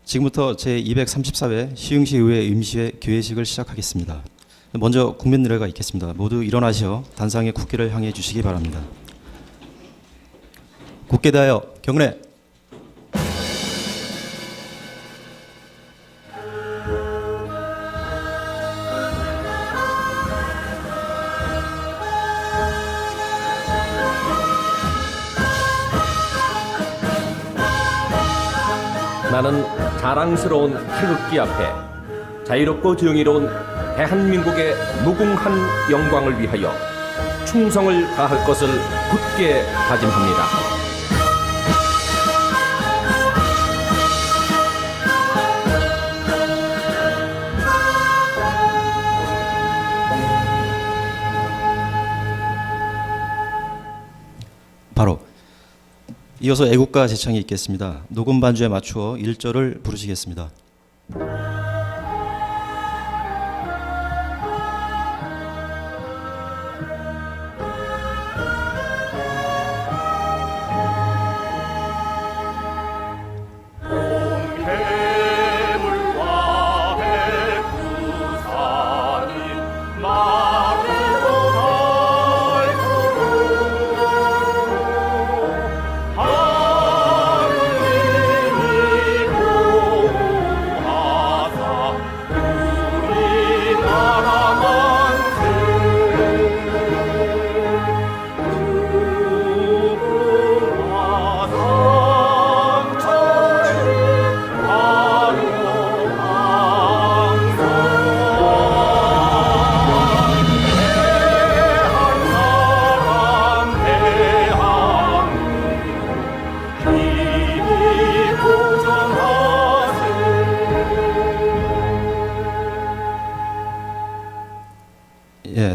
지금부터 제234회 시흥시의회 임시회 개회식을 시작하겠습니다. 먼저 국민 노래가 있겠습니다. 모두 일어나시어 단상의 국기를 향해 주시기 바랍니다. 국기에 대하여 경례. 나는 자랑스러운 태극기 앞에 자유롭고 정의로운 대한민국의 무궁한 영광을 위하여 충성을 다할 것을 굳게 다짐합니다. 바로 이어서 애국가 제창이 있겠습니다. 녹음 반주에 맞추어 1절을 부르시겠습니다.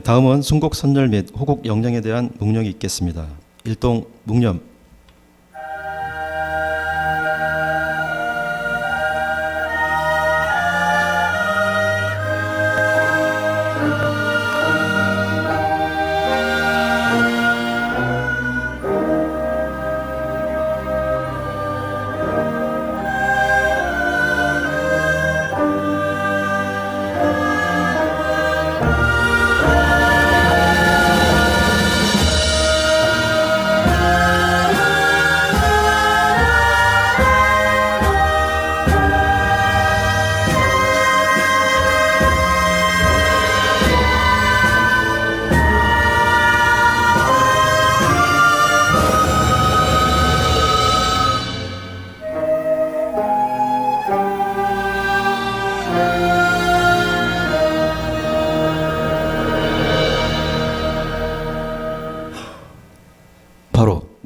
다음은 순곡 선열 및 호곡 영령에 대한 묵념이 있겠습니다. 일동 묵념.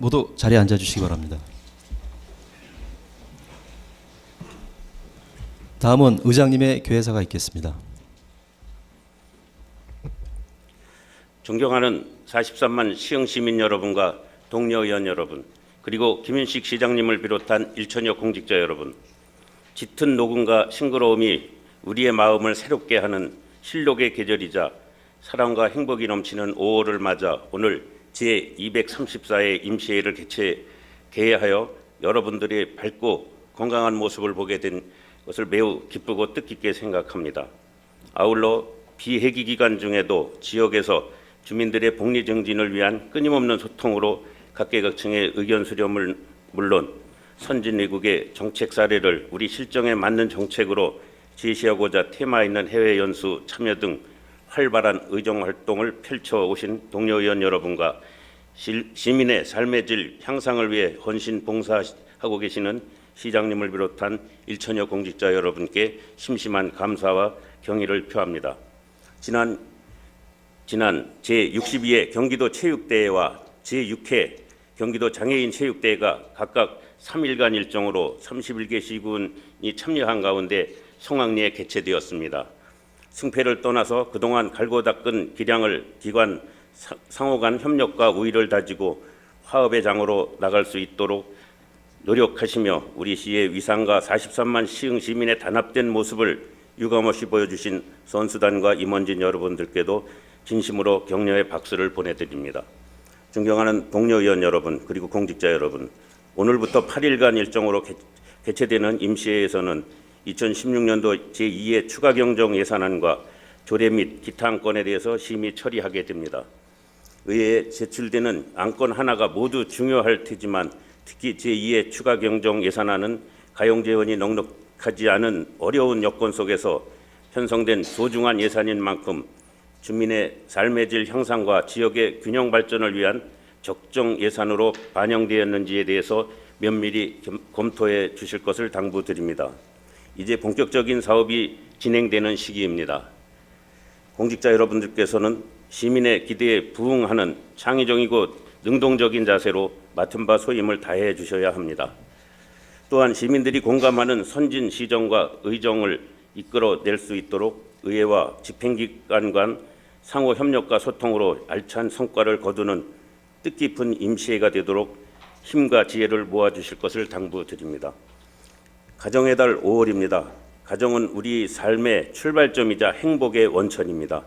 모두 자리에 앉아주시기 바랍니다. 다음은 의장님의 교회사가 있겠습니다. 존경하는 43만 시흥 시민 여러분과 동료 의원 여러분, 그리고 김윤식 시장님을 비롯한 1천여 공직자 여러분, 짙은 녹음과 싱그러움이 우리의 마음을 새롭게 하는 실록의 계절이자 사랑과 행복이 넘치는 5월을 맞아 오늘 제234회 임시회를 개회하여 여러분들의 밝고 건강한 모습을 보게 된 것을 매우 기쁘고 뜻깊게 생각합니다. 아울러 비회기 기간 중에도 지역에서 주민들의 복리 정진을 위한 끊임없는 소통으로 각계각층의 의견 수렴을 물론 선진 외국의 정책 사례를 우리 실정에 맞는 정책으로 제시하고자 테마 있는 해외 연수 참여 등 활발한 의정 활동을 펼쳐오신 동료 의원 여러분과 시민의 삶의 질 향상을 위해 헌신 봉사하고 계시는 시장님을 비롯한 1천여 공직자 여러분께 심심한 감사와 경의를 표합니다. 지난 제62회 경기도 체육대회와 제6회 경기도 장애인 체육대회가 각각 3일간 일정으로 31개 시군이 참여한 가운데 성황리에 개최되었습니다. 승패를 떠나서 그동안 갈고 닦은 기량을 기관 상호 간 협력과 우위를 다지고 화합의 장으로 나갈 수 있도록 노력하시며 우리 시의 위상과 43만 시흥 시민의 단합된 모습을 유감없이 보여주신 선수단과 임원진 여러분들께도 진심으로 격려의 박수를 보내드립니다. 존경하는 동료 의원 여러분, 그리고 공직자 여러분, 오늘부터 8일간 일정으로 개최되는 임시회에서는 2016년도 제2회 추가경정 예산안과 조례 및 기타 안건에 대해서 심의 처리하게 됩니다. 의회에 제출되는 안건 하나가 모두 중요할 테지만 특히 제2회 추가경정 예산안은 가용재원이 넉넉하지 않은 어려운 여건 속에서 편성된 소중한 예산인 만큼 주민의 삶의 질 향상과 지역의 균형 발전을 위한 적정 예산으로 반영되었는지에 대해서 면밀히 검토해 주실 것을 당부드립니다. 이제 본격적인 사업이 진행되는 시기입니다. 공직자 여러분들께서는 시민의 기대에 부응하는 창의적이고 능동적인 자세로 맡은 바 소임을 다해 주셔야 합니다. 또한 시민들이 공감하는 선진 시정과 의정을 이끌어낼 수 있도록 의회와 집행기관 간 상호 협력과 소통으로 알찬 성과를 거두는 뜻깊은 임시회가 되도록 힘과 지혜를 모아주실 것을 당부드립니다. 가정의 달 5월입니다. 가정은 우리 삶의 출발점이자 행복의 원천입니다.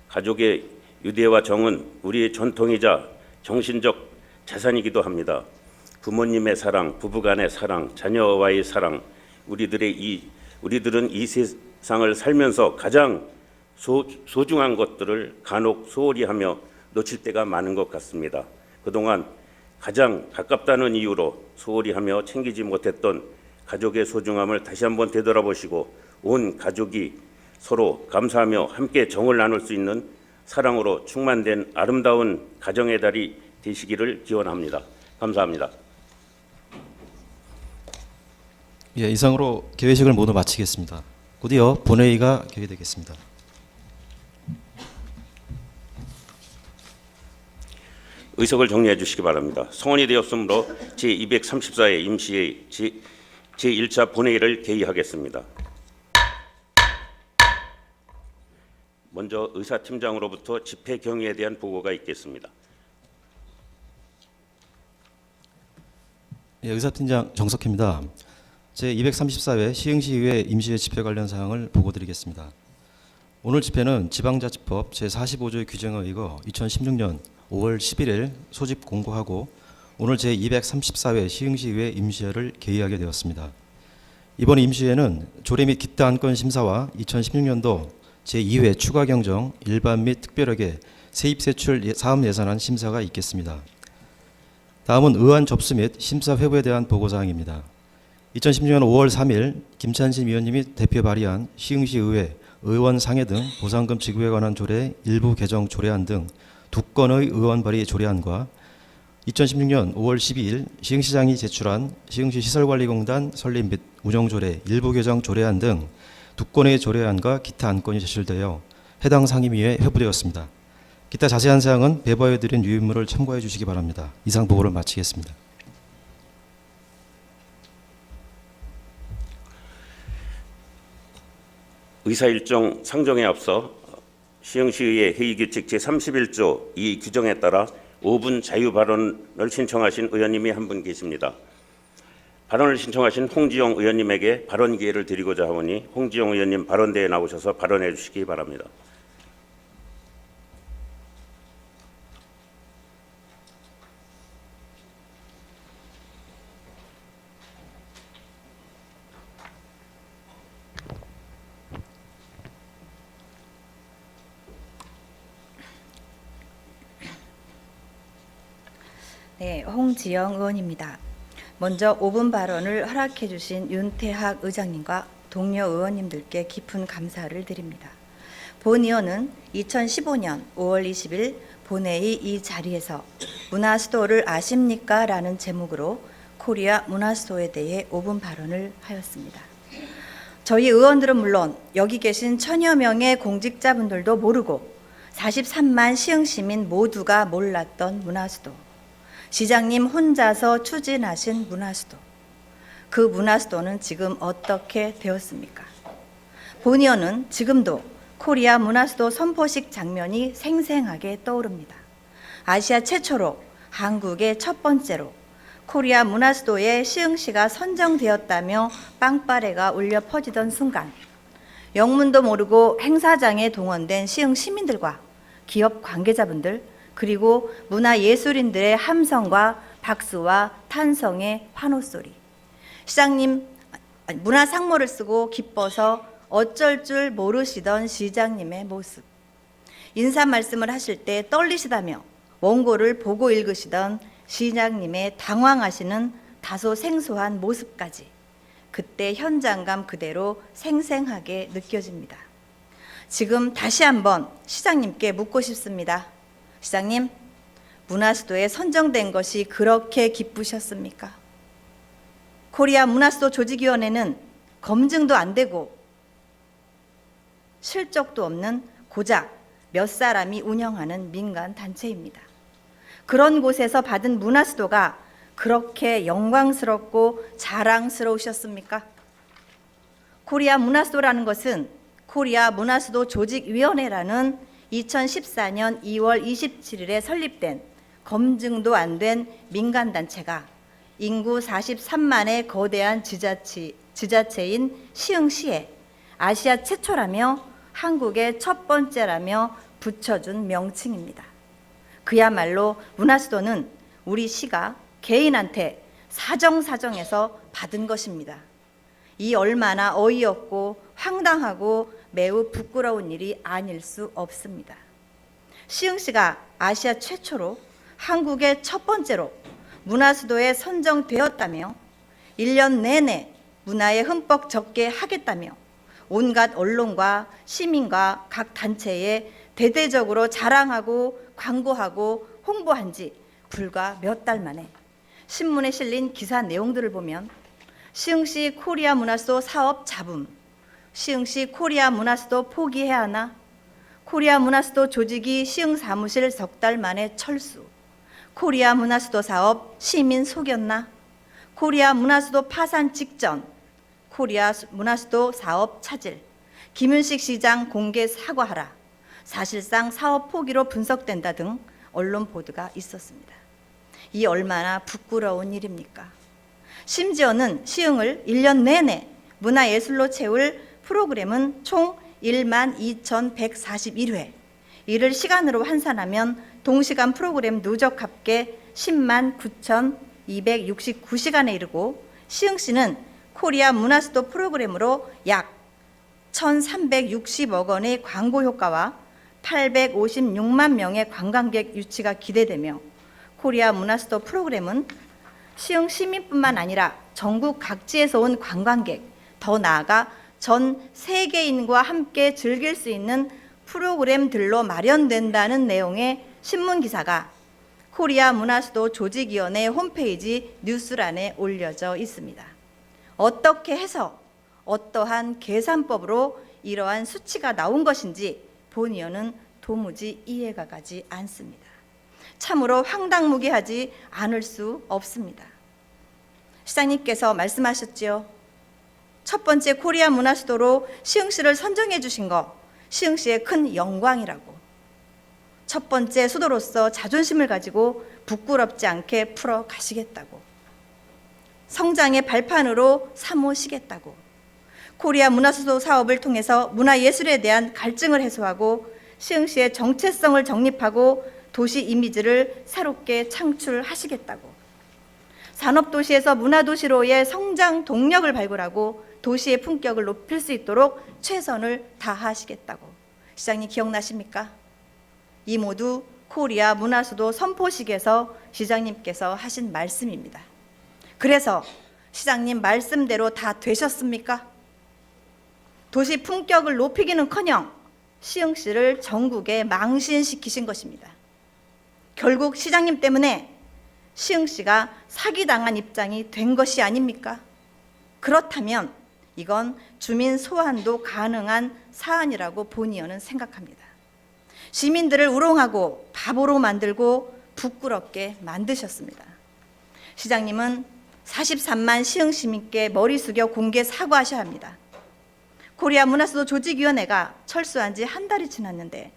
가족의 유대와 정은 우리의 전통이자 정신적 자산이기도 합니다. 부모님의 사랑, 부부간의 사랑, 자녀와의 사랑, 우리들은 이 세상을 살면서 가장 소중한 것들을 간혹 소홀히 하며 놓칠 때가 많은 것 같습니다. 그동안 가장 가깝다는 이유로 소홀히 하며 챙기지 못했던 가족의 소중함을 다시 한번 되돌아보시고 온 가족이 서로 감사하며 함께 정을 나눌 수 있는 사랑으로 충만된 아름다운 가정의 달이 되시기를 기원합니다. 감사합니다. 예, 이상으로 개회식을 모두 마치겠습니다. 곧이어 본회의가 개회되겠습니다. 의석을 정리해 주시기 바랍니다. 성원이 되었으므로 제234회 임시회의 제1차 본회의를 개의하겠습니다. 먼저 의사팀장으로부터 집회 경위에 대한 보고가 있겠습니다. 예, 의사팀장 정석희입니다. 제234회 시흥시의회 임시회 집회 관련 사항을 보고드리겠습니다. 오늘 집회는 지방자치법 제45조의 규정에 의거 2016년 5월 11일 소집 공고하고 오늘 제234회 시흥시의회 임시회를 개의하게 되었습니다. 이번 임시회는 조례 및 기타 안건 심사와 2016년도 제2회 추가경정 일반 및 특별하게 세입세출 사업 예산안 심사가 있겠습니다. 다음은 의안 접수 및 심사 회부에 대한 보고사항입니다. 2016년 5월 3일 김찬신 위원님이 대표 발의한 시흥시의회 의원 상해 등 보상금 지급에 관한 조례 일부 개정 조례안 등 2건의 의원 발의 조례안과 2016년 5월 12일 시흥시장이 제출한 시흥시 시설관리공단 설립 및 운영조례 일부 개정 조례안 등 2건의 조례안과 기타 안건이 제출되어 해당 상임위에 회부되었습니다. 기타 자세한 사항은 배부해드린 유인물을 참고해 주시기 바랍니다. 이상 보고를 마치겠습니다. 의사일정 상정에 앞서 시흥시의회 회의규칙 제31조 이 규정에 따라 5분 자유발언을 신청하신 의원님이 한 분 계십니다. 발언을 신청하신 홍지영 의원님에게 발언 기회를 드리고자 하오니 홍지영 의원님 발언대에 나오셔서 발언해 주시기 바랍니다. 네, 홍지영 의원입니다. 먼저 5분 발언을 허락해 주신 윤태학 의장님과 동료 의원님들께 깊은 감사를 드립니다. 본 의원은 2015년 5월 20일 본회의 이 자리에서 문화수도를 아십니까? 라는 제목으로 코리아 문화수도에 대해 5분 발언을 하였습니다. 저희 의원들은 물론 여기 계신 천여 명의 공직자분들도 모르고 43만 시흥시민 모두가 몰랐던 문화수도, 시장님 혼자서 추진하신 문화수도, 그 문화수도는 지금 어떻게 되었습니까? 본 의원은 지금도 코리아 문화수도 선포식 장면이 생생하게 떠오릅니다. 아시아 최초로, 한국의 첫 번째로 코리아 문화수도에 시흥시가 선정되었다며 빵빠레가 울려 퍼지던 순간, 영문도 모르고 행사장에 동원된 시흥 시민들과 기업 관계자분들, 그리고 문화예술인들의 함성과 박수와 탄성의 환호소리, 시장님 문화상모를 쓰고 기뻐서 어쩔 줄 모르시던 시장님의 모습, 인사 말씀을 하실 때 떨리시다며 원고를 보고 읽으시던 시장님의 당황하시는 다소 생소한 모습까지 그때 현장감 그대로 생생하게 느껴집니다. 지금 다시 한번 시장님께 묻고 싶습니다. 시장님, 문화수도에 선정된 것이 그렇게 기쁘셨습니까? 코리아 문화수도 조직위원회는 검증도 안 되고 실적도 없는 고작 몇 사람이 운영하는 민간 단체입니다. 그런 곳에서 받은 문화수도가 그렇게 영광스럽고 자랑스러우셨습니까? 코리아 문화수도라는 것은 코리아 문화수도 조직위원회라는 2014년 2월 27일에 설립된 검증도 안 된 민간단체가 인구 43만의 거대한 지자체인 시흥시에 아시아 최초라며 한국의 첫 번째라며 붙여준 명칭입니다. 그야말로 문화수도는 우리 시가 개인한테 사정사정해서 받은 것입니다. 이 얼마나 어이없고 황당하고 매우 부끄러운 일이 아닐 수 없습니다. 시흥시가 아시아 최초로 한국의 첫 번째로 문화수도에 선정되었다며 1년 내내 문화에 흠뻑 적게 하겠다며 온갖 언론과 시민과 각 단체에 대대적으로 자랑하고 광고하고 홍보한 지 불과 몇 달 만에 신문에 실린 기사 내용들을 보면 시흥시 코리아 문화수도 사업 잡음, 시흥시 코리아 문화수도 포기해야 하나, 코리아 문화수도 조직이 시흥 사무실 석 달 만에 철수, 코리아 문화수도 사업 시민 속였나, 코리아 문화수도 파산 직전, 코리아 문화수도 사업 차질, 김윤식 시장 공개 사과하라, 사실상 사업 포기로 분석된다 등 언론 보도가 있었습니다. 이 얼마나 부끄러운 일입니까? 심지어는 시흥을 1년 내내 문화예술로 채울 프로그램은 총 12,141회, 이를 시간으로 환산하면 동시간 프로그램 누적 합계 109,269시간에 이르고 시흥시는 코리아 문화수도 프로그램으로 약 1,360억 원의 광고 효과와 856만 명의 관광객 유치가 기대되며 코리아 문화수도 프로그램은 시흥 시민뿐만 아니라 전국 각지에서 온 관광객, 더 나아가 전 세계인과 함께 즐길 수 있는 프로그램들로 마련된다는 내용의 신문 기사가 코리아 문화수도 조직위원회 홈페이지 뉴스란에 올려져 있습니다. 어떻게 해서 어떠한 계산법으로 이러한 수치가 나온 것인지 본 의원은 도무지 이해가 가지 않습니다. 참으로 황당무계하지 않을 수 없습니다. 시장님께서 말씀하셨지요. 첫 번째 코리아 문화수도로 시흥시를 선정해 주신 거 시흥시의 큰 영광이라고. 첫 번째 수도로서 자존심을 가지고 부끄럽지 않게 풀어 가시겠다고. 성장의 발판으로 삼으시겠다고. 코리아 문화수도 사업을 통해서 문화예술에 대한 갈증을 해소하고 시흥시의 정체성을 정립하고 도시 이미지를 새롭게 창출하시겠다고. 산업도시에서 문화도시로의 성장 동력을 발굴하고 도시의 품격을 높일 수 있도록 최선을 다하시겠다고. 시장님 기억나십니까? 이 모두 코리아 문화수도 선포식에서 시장님께서 하신 말씀입니다. 그래서 시장님 말씀대로 다 되셨습니까? 도시 품격을 높이기는커녕 시흥시를 전국에 망신시키신 것입니다. 결국 시장님 때문에 시흥시가 사기당한 입장이 된 것이 아닙니까? 그렇다면 이건 주민 소환도 가능한 사안이라고 본 의원은 생각합니다. 시민들을 우롱하고 바보로 만들고 부끄럽게 만드셨습니다. 시장님은 43만 시흥 시민께 머리 숙여 공개 사과하셔야 합니다. 코리아 문화수도 조직위원회가 철수한 지 한 달이 지났는데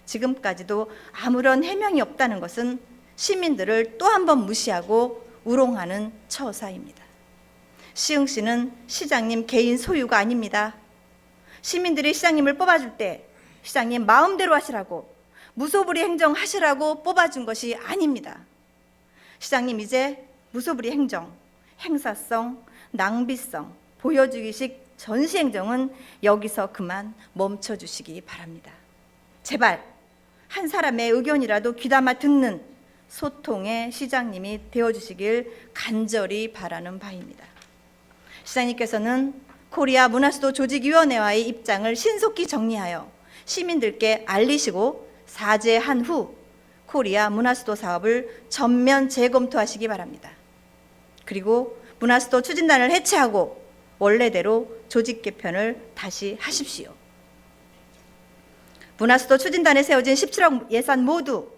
지금까지도 아무런 해명이 없다는 것은 시민들을 또 한 번 무시하고 우롱하는 처사입니다. 시흥시는 시장님 개인 소유가 아닙니다. 시민들이 시장님을 뽑아줄 때 시장님 마음대로 하시라고, 무소불위 행정하시라고 뽑아준 것이 아닙니다. 시장님 이제 무소불위 행정, 행사성, 낭비성, 보여주기식 전시행정은 여기서 그만 멈춰주시기 바랍니다. 제발 한 사람의 의견이라도 귀담아 듣는 소통의 시장님이 되어주시길 간절히 바라는 바입니다. 시장님께서는 코리아 문화수도 조직위원회와의 입장을 신속히 정리하여 시민들께 알리시고 사죄한 후 코리아 문화수도 사업을 전면 재검토하시기 바랍니다. 그리고 문화수도 추진단을 해체하고 원래대로 조직 개편을 다시 하십시오. 문화수도 추진단에 세워진 17억 예산 모두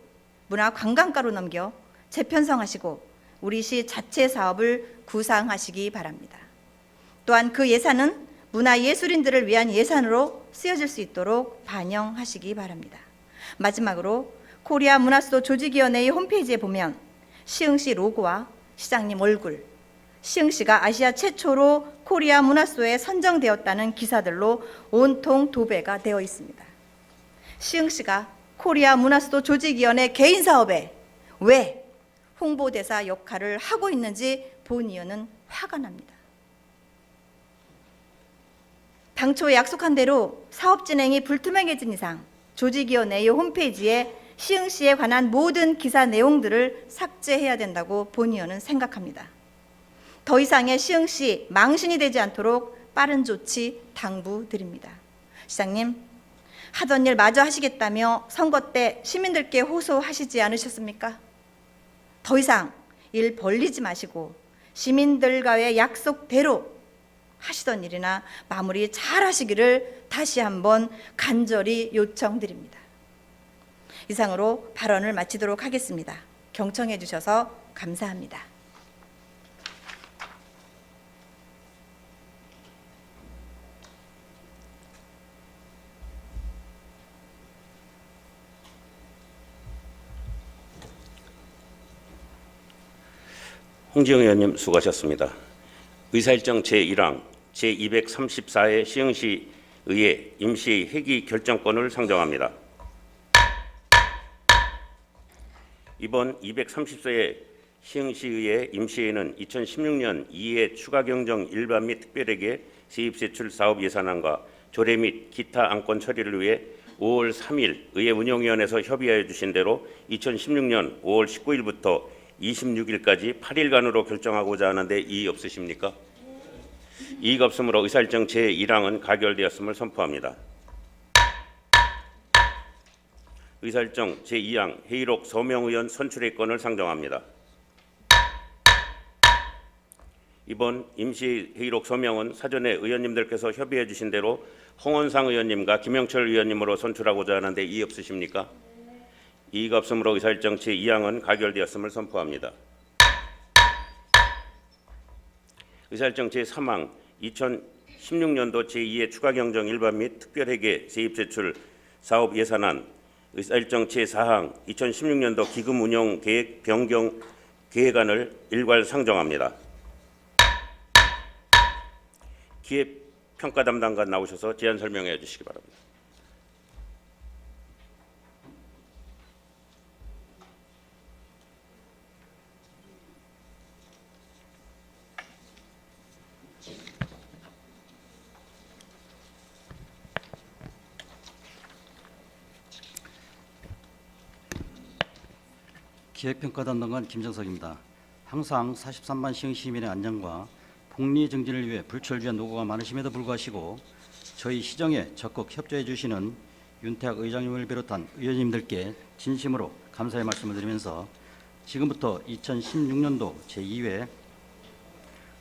문화관광가로 넘겨 재편성하시고 우리 시 자체 사업을 구상하시기 바랍니다. 또한 그 예산은 문화예술인들을 위한 예산으로 쓰여질 수 있도록 반영하시기 바랍니다. 마지막으로 코리아 문화수도 조직위원회의 홈페이지에 보면 시흥시 로고와 시장님 얼굴, 시흥시가 아시아 최초로 코리아 문화수도에 선정되었다는 기사들로 온통 도배가 되어 있습니다. 시흥시가 코리아 문화수도 조직위원회 개인 사업에 왜 홍보대사 역할을 하고 있는지 본의원은 화가 납니다. 당초 약속한 대로 사업 진행이 불투명해진 이상 조직위원회의 홈페이지에 시흥시에 관한 모든 기사 내용들을 삭제해야 된다고 본의원은 생각합니다. 더 이상의 시흥시 망신이 되지 않도록 빠른 조치 당부드립니다. 시장님, 하던 일 마저 하시겠다며 선거 때 시민들께 호소하시지 않으셨습니까? 더 이상 일 벌리지 마시고 시민들과의 약속대로 하시던 일이나 마무리 잘 하시기를 다시 한번 간절히 요청드립니다. 이상으로 발언을 마치도록 하겠습니다. 경청해 주셔서 감사합니다. 홍지영 의원님 수고하셨습니다. 의사일정 제1항 제234의 시흥시의회 임시의 회기 결정권을 상정합니다. 이번 230세 시흥시의회 임시회는 2016년 2회 추가경정 일반 및 특별회계 세입세출 사업 예산안과 조례 및 기타 안건 처리를 위해 5월 3일 의회 운영위원회에서 협의하여 주신 대로 2016년 5월 19일부터 26일까지 8일간으로 결정하고자 하는데 이의 없으십니까? 이의가 없으므로 의사일정 제1항은 가결되었음을 선포합니다. 의사일정 제2항 회의록 서명의원 선출의건을 상정합니다. 이번 임시회의록 서명은 사전에 의원님들께서 협의해 주신 대로 홍원상 의원님과 김영철 의원님으로 선출하고자 하는데 이의 없으십니까? 이의가 없으므로 의사일정 제2항은 가결되었음을 선포합니다. 의사일정 제3항 2016년도 제2회 추가경정 일반 및 특별회계 세입세출 사업 예산안 의사일정 제4항 2016년도 기금운용계획 변경 계획안을 일괄 상정합니다. 기획평가 담당관 나오셔서 제안 설명해 주시기 바랍니다. 기획평가 담당관 김정석입니다. 항상 43만 시흥시민의 안전과 복리 증진을 위해 불철주야 노고가 많으심에도 불구하시고 저희 시정에 적극 협조해 주시는 윤태학 의장님을 비롯한 의원님들께 진심으로 감사의 말씀을 드리면서 지금부터 2016년도 제2회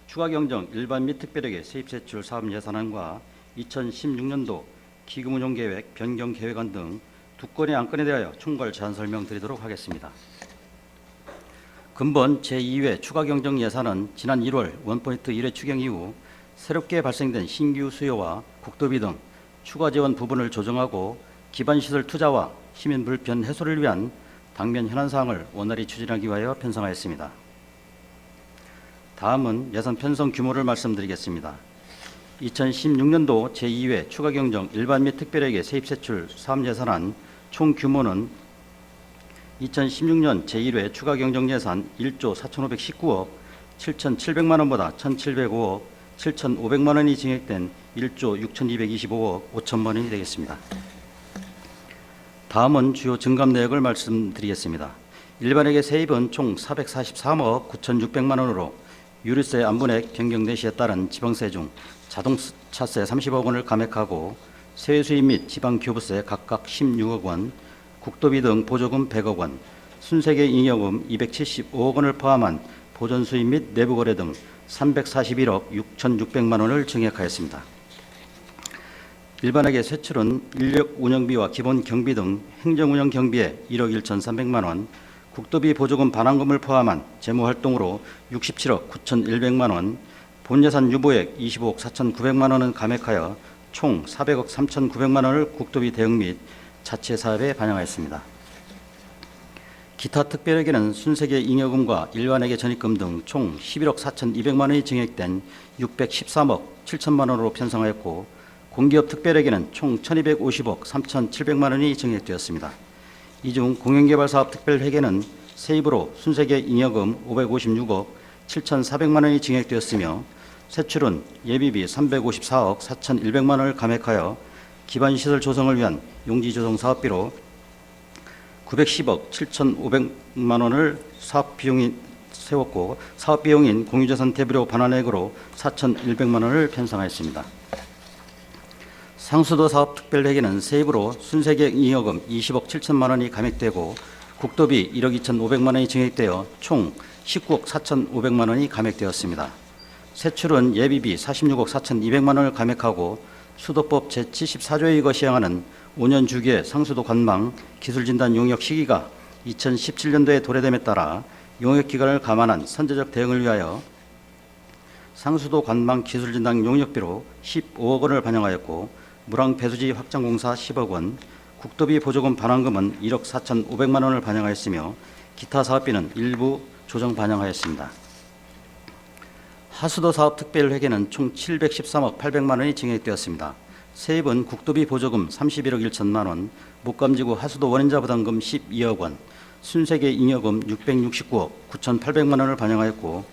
추가경정 일반 및 특별회계 세입세출 사업 예산안과 2016년도 기금운용계획 변경 계획안 등 두 건의 안건에 대하여 총괄 제안 설명드리도록 하겠습니다. 근본 제2회 추가경정 예산은 지난 1월 원포인트 1회 추경 이후 새롭게 발생된 신규 수요와 국도비 등 추가 지원 부분을 조정하고 기반시설 투자와 시민 불편 해소를 위한 당면 현안 사항을 원활히 추진하기 위하여 편성하였습니다. 다음은 예산 편성 규모를 말씀드리겠습니다. 2016년도 제2회 추가경정 일반 및 특별회계 세입세출 사업 예산안 총 규모는 2016년 제1회 추가경정 예산 1조 4,519억 7,700만 원보다 1,705억 7,500만 원이 증액된 1조 6,225억 5천만 원이 되겠습니다. 다음은 주요 증감 내역을 말씀드리겠습니다. 일반회계 세입은 총 443억 9,600만 원으로 유류세 안분액 변경 내시에 따른 지방세 중 자동차세 30억 원을 감액하고 세외수입 및 지방교부세 각각 16억 원, 국도비 등 보조금 100억 원, 순세계 잉여금 275억 원을 포함한 보전수입 및 내부거래 등 341억 6,600만 원을 증액하였습니다. 일반회계 세출은 인력 운영비와 기본 경비 등 행정운영 경비에 1억 1,300만 원, 국도비 보조금 반환금을 포함한 재무활동으로 67억 9,100만 원, 본예산 유보액 25억 4,900만 원은 감액하여 총 400억 3,900만 원을 국도비 대응 및 자체 사업에 반영하였습니다. 기타 특별회계는 순세계 잉여금과 일반회계 전입금 등 총 11억 4,200만 원이 증액된 613억 7천만 원으로 편성하였고, 공기업 특별회계는 총 1,250억 3,700만 원이 증액되었습니다. 이 중 공연개발사업 특별회계는 세입으로 순세계 잉여금 556억 7,400만 원이 증액되었으며, 세출은 예비비 354억 4,100만 원을 감액하여 기반시설 조성을 위한 용지조성 사업비로 910억 7,500만 원을 사업비용이 세웠고, 사업비용인 공유자산 대비료 반환액으로 4,100만 원을 편성하였습니다. 상수도 사업 특별회계는 세입으로 순세계 잉여금 20억 7천만 원이 감액되고, 국도비 1억 2,500만 원이 증액되어 총 19억 4,500만 원이 감액되었습니다. 세출은 예비비 46억 4,200만 원을 감액하고, 수도법 제74조에 의거 시행하는 5년 주기의 상수도 관망 기술진단 용역 시기가 2017년도에 도래됨에 따라 용역 기간을 감안한 선제적 대응을 위하여 상수도 관망 기술진단 용역비로 15억 원을 반영하였고, 물항 배수지 확장 공사 10억 원, 국도비 보조금 반환금은 1억 4,500만 원을 반영하였으며, 기타 사업비는 일부 조정 반영하였습니다. 하수도 사업 특별회계는 총 713억 800만 원이 증액되었습니다. 세입은 국도비 보조금 31억 1천만 원, 목감지구 하수도 원인자 부담금 12억 원, 순세계 잉여금 669억 9,800만 원을 반영하였고,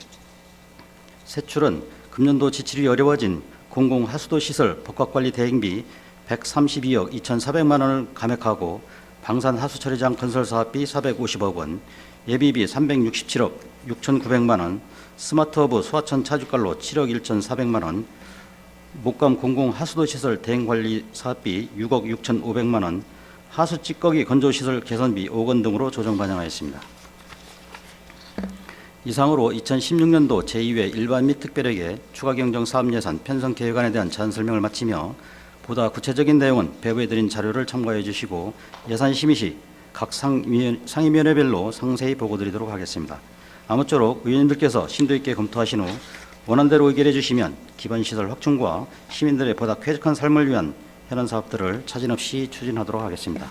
세출은 금년도 지출이 어려워진 공공하수도 시설 복합관리 대행비 132억 2,400만 원을 감액하고, 방산하수처리장 건설사업비 450억 원, 예비비 367억 6,900만 원, 스마트허브 소하천 차주갈로 7억 1,400만 원, 목감 공공하수도시설 대행관리 사업비 6억 6,500만 원, 하수 찌꺼기 건조시설 개선비 5억 원 등으로 조정 반영하였습니다. 이상으로 2016년도 제2회 일반 및 특별회계 추가경정 사업예산 편성계획안에 대한 제안 설명을 마치며, 보다 구체적인 내용은 배부해드린 자료를 참고해 주시고 예산심의 시 각 상임위원회별로 상세히 보고드리도록 하겠습니다. 아무쪼록 의원님들께서 심도 있게 검토하신 후 원안대로 의결해 주시면 기반시설 확충과 시민들의 보다 쾌적한 삶을 위한 현안 사업들을 차질 없이 추진하도록 하겠습니다.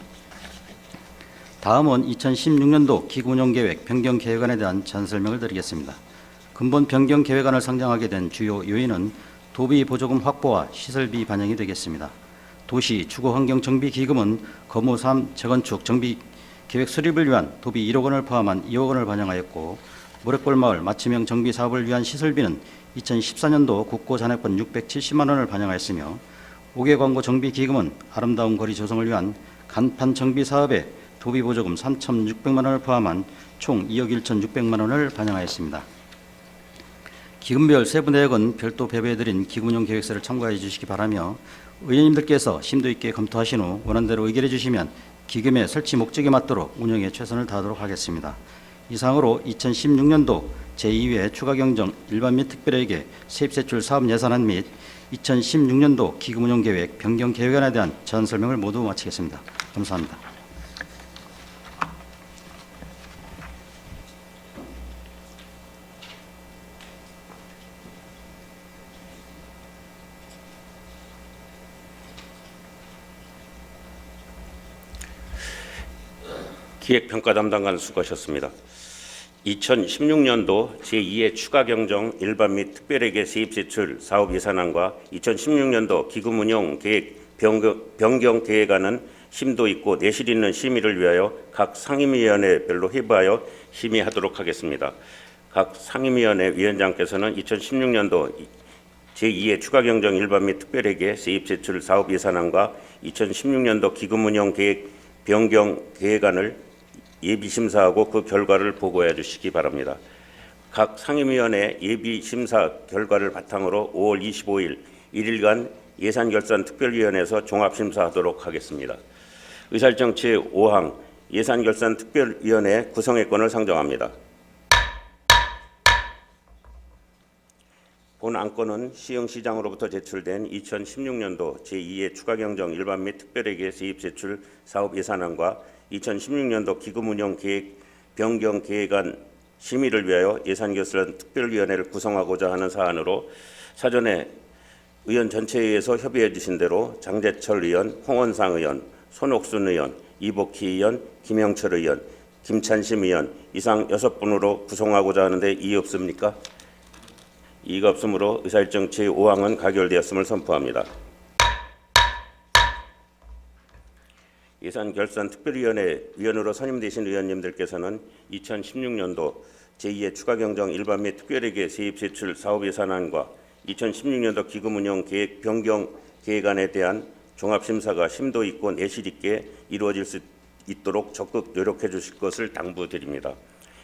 다음은 2016년도 기구운영계획 변경 계획안에 대한 제안 설명을 드리겠습니다. 근본 변경 계획안을 상정하게 된 주요 요인은 도비 보조금 확보와 시설비 반영이 되겠습니다. 도시 주거환경정비기금은 거무 3 재건축 정비 계획 수립을 위한 도비 1억 원을 포함한 2억 원을 반영하였고, 모래골마을 맞춤형 정비 사업을 위한 시설비는 2014년도 국고 잔액분 670만 원을 반영하였으며, 5개 광고 정비 기금은 아름다운 거리 조성을 위한 간판 정비 사업에 도비 보조금 3,600만 원을 포함한 총 2억 1,600만 원을 반영하였습니다. 기금별 세부 내역은 별도 배부해드린 기구운영 계획서를 참고해 주시기 바라며, 의원님들께서 심도 있게 검토하신 후 원안대로 의결해 주시면 기금의 설치 목적에 맞도록 운영에 최선을 다하도록 하겠습니다. 이상으로 2016년도 제2회 추가경정 일반 및 특별회계 세입세출 사업예산안 및 2016년도 기금운영계획 변경 계획안에 대한 제안 설명을 모두 마치겠습니다. 감사합니다. 기획평가 담당관 수고하셨습니다. 2016년도 제2회 추가경정 일반 및 특별회계 세입세출 사업예산안과 2016년도 기금운용계획 변경 계획안은 심도 있고 내실 있는 심의를 위하여 각 상임위원회별로 회부하여 심의하도록 하겠습니다. 각 상임위원회 위원장께서는 2016년도 제2의 추가경정 일반 및 특별회계 세입 제출 사업 예산안과 2016년도 기금 운영 계획 변경 계획안을 예비 심사하고 그 결과를 보고해 주시기 바랍니다. 각 상임위원회 예비 심사 결과를 바탕으로 5월 25일 1일간 예산결산특별위원회에서 종합심사하도록 하겠습니다. 의사일정 제5항 예산결산특별위원회 구성의 건을 상정합니다. 본 안건은 시흥시장으로부터 제출된 2016년도 제2의 추가경정 일반 및 특별회계 세입 제출 사업 예산안과 2016년도 기금운용 계획 변경 계획안 심의를 위하여 예산결산특별위원회를 구성하고자 하는 사안으로 사전에 의원 전체회의에서 협의해 주신 대로 장재철 의원, 홍원상 의원, 손옥순 의원, 이복희 의원, 김영철 의원, 김찬심 의원 이상 6분으로 구성하고자 하는데 이의 없습니까? 이의가 없으므로 의사일정 제5항은 가결되었음을 선포합니다. 예산결산특별위원회 위원으로 선임되신 의원님들께서는 2016년도 제2의 추가경정 일반 및 특별회계 세입 제출 사업 예산안과 2016년도 기금운용 계획 변경 계획안에 대한 종합심사가 심도 있고 내실 있게 이루어질 수 있도록 적극 노력해 주실 것을 당부드립니다.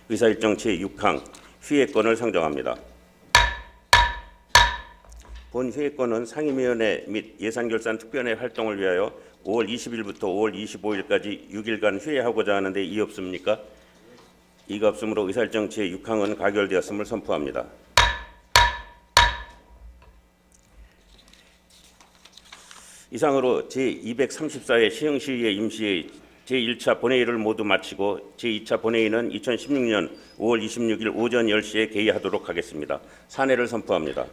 의사일정 제6항 휴회권을 상정합니다. 본 휴회권은 상임위원회 및 예산결산특별회 활동을 위하여 5월 20일부터 5월 25일까지 6일간 휴회하고자 하는데 이의 없습니까? 이의가 없으므로 의사일정 제6항은 가결되었음을 선포합니다. 이상으로 제234회 시흥시의회 임시회의 제1차 본회의를 모두 마치고 제2차 본회의는 2016년 5월 26일 오전 10시에 개의하도록 하겠습니다. 사내를 선포합니다.